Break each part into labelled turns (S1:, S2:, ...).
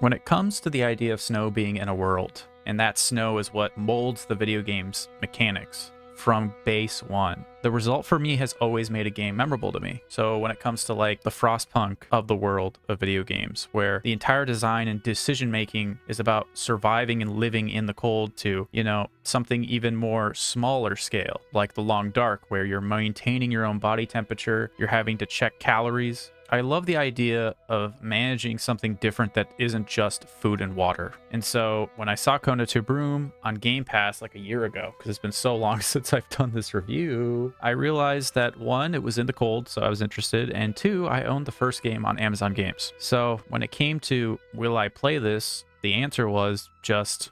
S1: When it comes to the idea of snow being in a world, and that snow is what molds the video game's mechanics from base one, the result for me has always made a game memorable to me. So when it comes to like the Frostpunk of the world of video games, where the entire design and decision making is about surviving and living in the cold, to, you know, something even more smaller scale, like the Long Dark, where you're maintaining your own body temperature, you're having to check calories. I love the idea of managing something different that isn't just food and water. And so when I saw Kona to Brume on Game Pass like a year ago, because it's been so long since I've done this review, I realized that one, it was in the cold, so I was interested, and two, I owned the first game on Amazon Games. So when it came to will I play this, the answer was just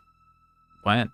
S1: when.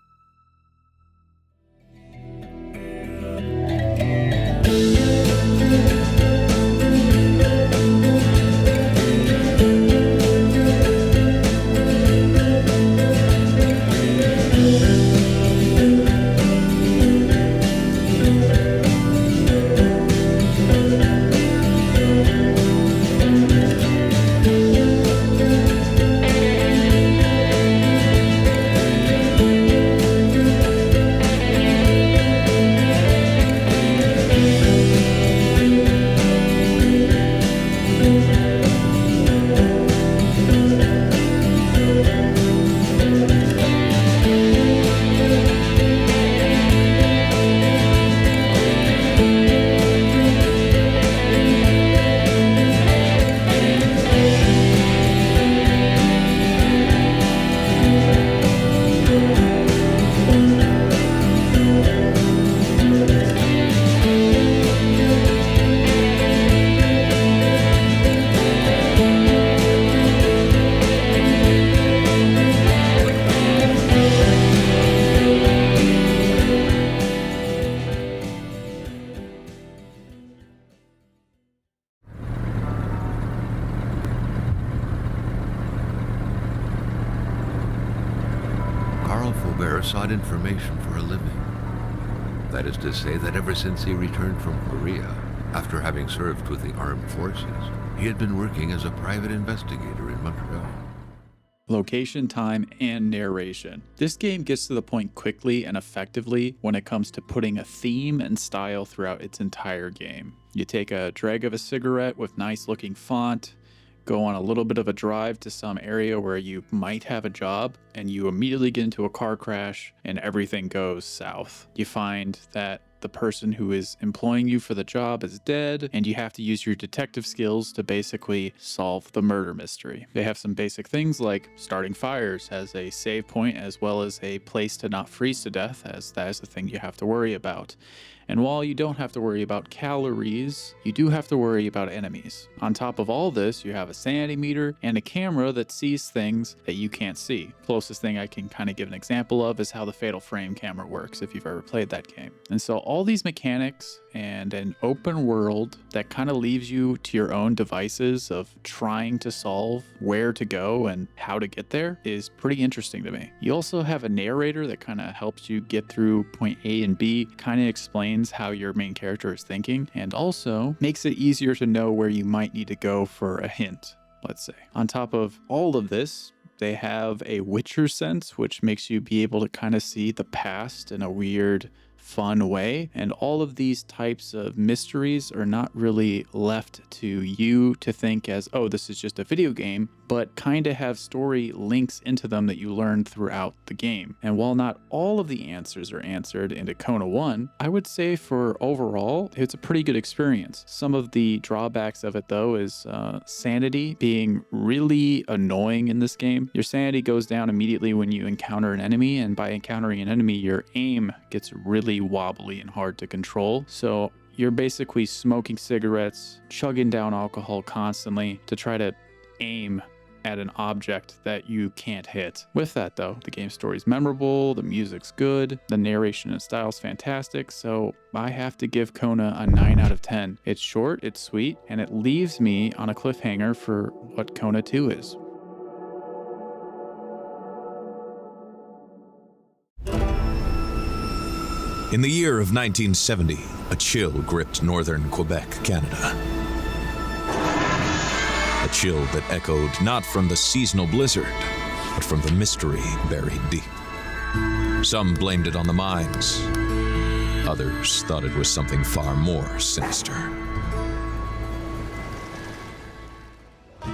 S2: Sought information for a living. That is to say that ever since he returned from Korea, after having served with the armed forces, he had been working as a private investigator in Montreal.
S3: Location, time, and narration. This game gets to the point quickly and effectively when it comes to putting a theme and style throughout its entire game. You take a drag of a cigarette with nice looking font, go on a little bit of a drive to some area where you might have a job, and you immediately get into a car crash and everything goes south. You find that the person who is employing you for the job is dead, and you have to use your detective skills to basically solve the murder mystery. They have some basic things like starting fires as a save point, as well as a place to not freeze to death, as that is the thing you have to worry about. And while you don't have to worry about calories, you do have to worry about enemies. On top of all this, you have a sanity meter and a camera that sees things that you can't see. Closest thing I can kind of give an example of is how the Fatal Frame camera works, if you've ever played that game. And so all these mechanics and an open world that kind of leaves you to your own devices of trying to solve where to go and how to get there is pretty interesting to me. You also have a narrator that kind of helps you get through point A and B, kind of explains how your main character is thinking, and also makes it easier to know where you might need to go for a hint, let's say. On top of all of this, they have a Witcher sense, which makes you be able to kind of see the past in a weird, fun way. And all of these types of mysteries are not really left to you to think as, oh, this is just a video game, but kind of have story links into them that you learn throughout the game. And while not all of the answers are answered into Kona 1, I would say for overall, it's a pretty good experience. Some of the drawbacks of it though is sanity being really annoying in this game. Your sanity goes down immediately when you encounter an enemy, and by encountering an enemy, your aim gets really wobbly and hard to control. So you're basically smoking cigarettes, chugging down alcohol constantly to try to aim at an object that you can't hit. With that though, the game story is memorable, the music's good, the narration and style is fantastic, so I have to give Kona a 9 out of 10. It's short, it's sweet, and it leaves me on a cliffhanger for what Kona 2 is.
S4: In the year of 1970, a chill gripped northern Quebec, Canada. A chill that echoed not from the seasonal blizzard, but from the mystery buried deep. Some blamed it on the mines. Others thought it was something far more sinister.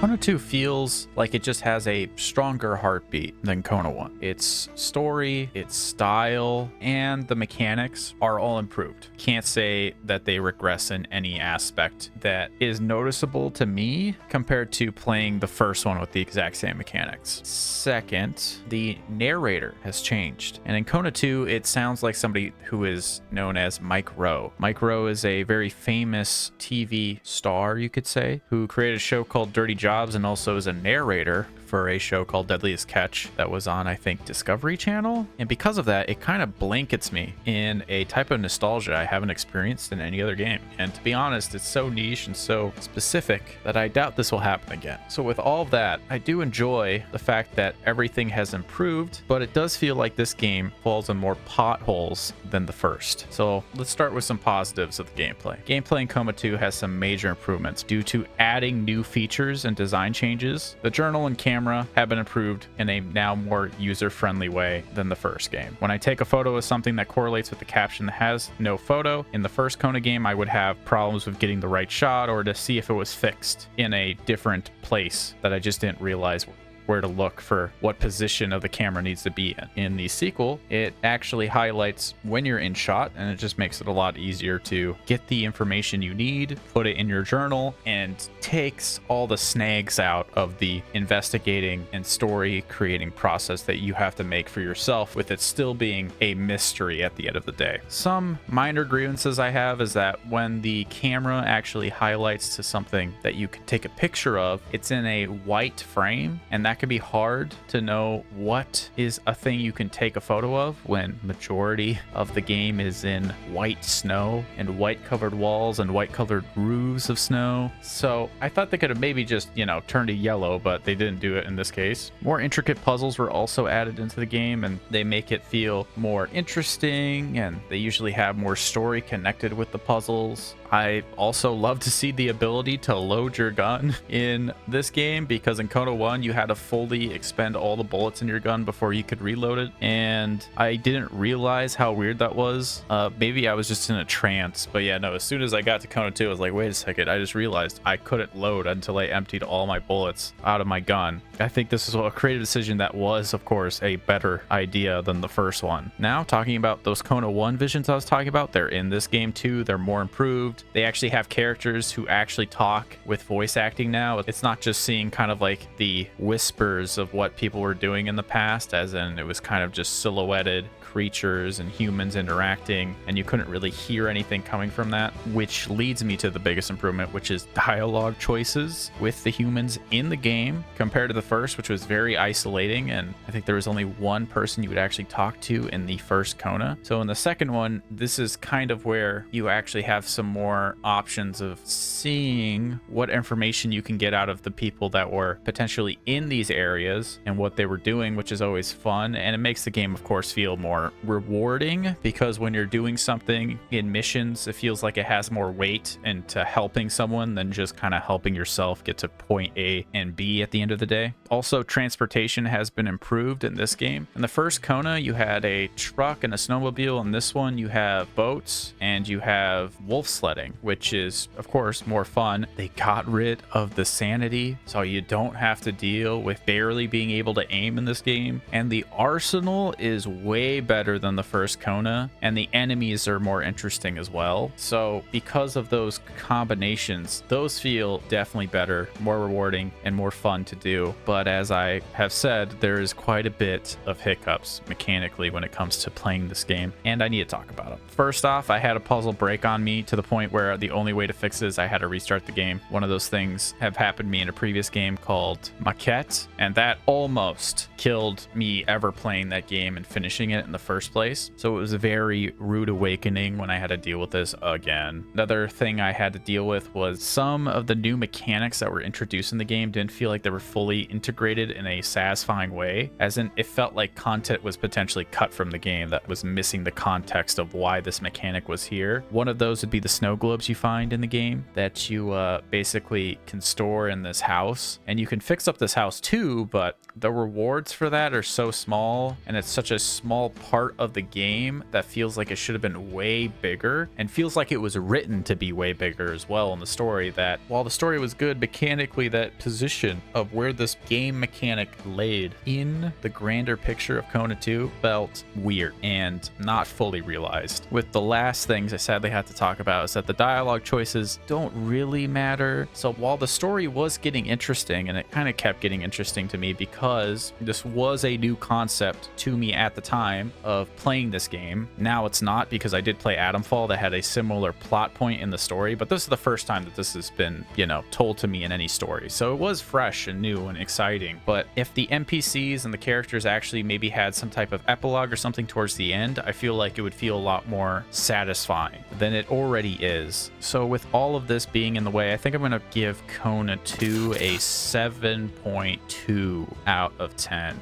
S1: Kona 2 feels like it just has a stronger heartbeat than Kona 1. Its story, its style, and the mechanics are all improved. Can't say that they regress in any aspect that is noticeable to me compared to playing the first one with the exact same mechanics. Second, the narrator has changed. And in Kona 2, it sounds like somebody who is known as Mike Rowe. Mike Rowe is a very famous TV star, you could say, who created a show called Dirty Jobs and also is a narrator for a show called Deadliest Catch that was on, I think, Discovery Channel. And because of that, it kind of blankets me in a type of nostalgia I haven't experienced in any other game. And to be honest, it's so niche and so specific that I doubt this will happen again. So with all of that, I do enjoy the fact that everything has improved, but it does feel like this game falls in more potholes than the first. So let's start with some positives of the gameplay. Gameplay in Kona 2 has some major improvements due to adding new features and design changes. The journal and camera have been improved in a now more user-friendly way than the first game. When I take a photo of something that correlates with the caption that has no photo, in the first Kona game, I would have problems with getting the right shot or to see if it was fixed in a different place that I just didn't realize where to look for what position of the camera needs to be in. In the sequel, it actually highlights when you're in shot, and it just makes it a lot easier to get the information you need, put it in your journal, and takes all the snags out of the investigating and story creating process that you have to make for yourself, with it still being a mystery at the end of the day. Some minor grievances I have is that when the camera actually highlights to something that you can take a picture of, it's in a white frame, and that can be hard to know what is a thing you can take a photo of when majority of the game is in white snow and white covered walls and white colored roofs of snow. So I thought they could have maybe just, turned to yellow, but they didn't do it in this case. More intricate puzzles were also added into the game, and they make it feel more interesting, and they usually have more story connected with the puzzles. I also love to see the ability to load your gun in this game, because in Kona 1 you had to fully expend all the bullets in your gun before you could reload it, and I didn't realize how weird that was. Maybe I was just in a trance, but yeah, no, as soon as I got to Kona 2, I was like, wait a second, I just realized I couldn't load until I emptied all my bullets out of my gun. I think this is a creative decision that was, of course, a better idea than the first one. Now, talking about those Kona 1 visions I was talking about, they're in this game too. They're more improved. They actually have characters who actually talk with voice acting now. It's not just seeing kind of like the whispers of what people were doing in the past, as in it was kind of just silhouetted creatures and humans interacting, and you couldn't really hear anything coming from that, which leads me to the biggest improvement, which is dialogue choices with the humans in the game compared to the first, which was very isolating, and I think there was only one person you would actually talk to in the first Kona. So in the second one, this is kind of where you actually have some more options of seeing what information you can get out of the people that were potentially in these areas and what they were doing, which is always fun, and it makes the game, of course, feel more rewarding, because when you're doing something in missions, it feels like it has more weight into helping someone than just kind of helping yourself get to point A and B at the end of the day. Also, transportation has been improved in this game. In the first Kona, you had a truck and a snowmobile. In this one, you have boats and you have wolf sledding, which is, of course, more fun. They got rid of the sanity, so you don't have to deal with barely being able to aim in this game. And the arsenal is way better than the first Kona, and the enemies are more interesting as well. So because of those combinations, those feel definitely better, more rewarding, and more fun to do. But as I have said, there is quite a bit of hiccups mechanically when it comes to playing this game, and I need to talk about them. First off, I had a puzzle break on me to the point where the only way to fix it is I had to restart the game. One of those things have happened to me in a previous game called Maquette, and that almost killed me ever playing that game and finishing it in the first place. So it was a very rude awakening when I had to deal with this again. Another thing I had to deal with was some of the new mechanics that were introduced in the game didn't feel like they were fully integrated in a satisfying way, as in it felt like content was potentially cut from the game that was missing the context of why this mechanic was here. One of those would be the snow globes you find in the game that you basically can store in this house, and you can fix up this house too, but the rewards for that are so small, and it's such a small part of the game that feels like it should have been way bigger, and feels like it was written to be way bigger as well in the story, that while the story was good mechanically, that position of where this game mechanic laid in the grander picture of Kona 2 felt weird and not fully realized. With the last things I sadly had to talk about is that the dialogue choices don't really matter. So while the story was getting interesting, and it kind of kept getting interesting to me because this was a new concept to me at the time of playing this game. Now it's not, because I did play Atomfall that had a similar plot point in the story, but this is the first time that this has been, you know, told to me in any story. So it was fresh and new and exciting. But if the NPCs and the characters actually maybe had some type of epilogue or something towards the end, I feel like it would feel a lot more satisfying than it already is. So with all of this being in the way, I think I'm going to give Kona 2 a 7.2 out of 10.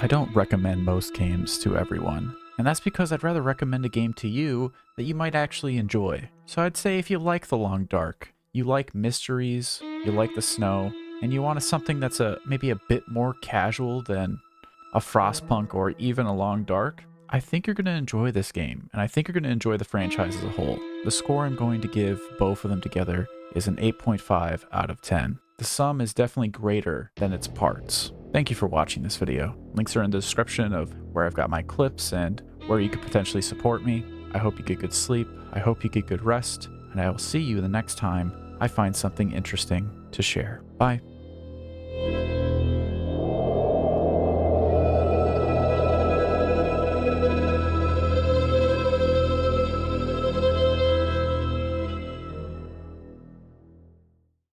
S1: I don't recommend most games to everyone, and that's because I'd rather recommend a game to you that you might actually enjoy. So I'd say if you like The Long Dark, you like mysteries, you like the snow, and you want something that's maybe a bit more casual than a Frostpunk or even a Long Dark, I think you're going to enjoy this game, and I think you're going to enjoy the franchise as a whole. The score I'm going to give both of them together is an 8.5 out of 10. The sum is definitely greater than its parts. Thank you for watching this video. Links are in the description of where I've got my clips and where you could potentially support me. I hope you get good sleep, I hope you get good rest, and I will see you the next time I find something interesting to share. Bye.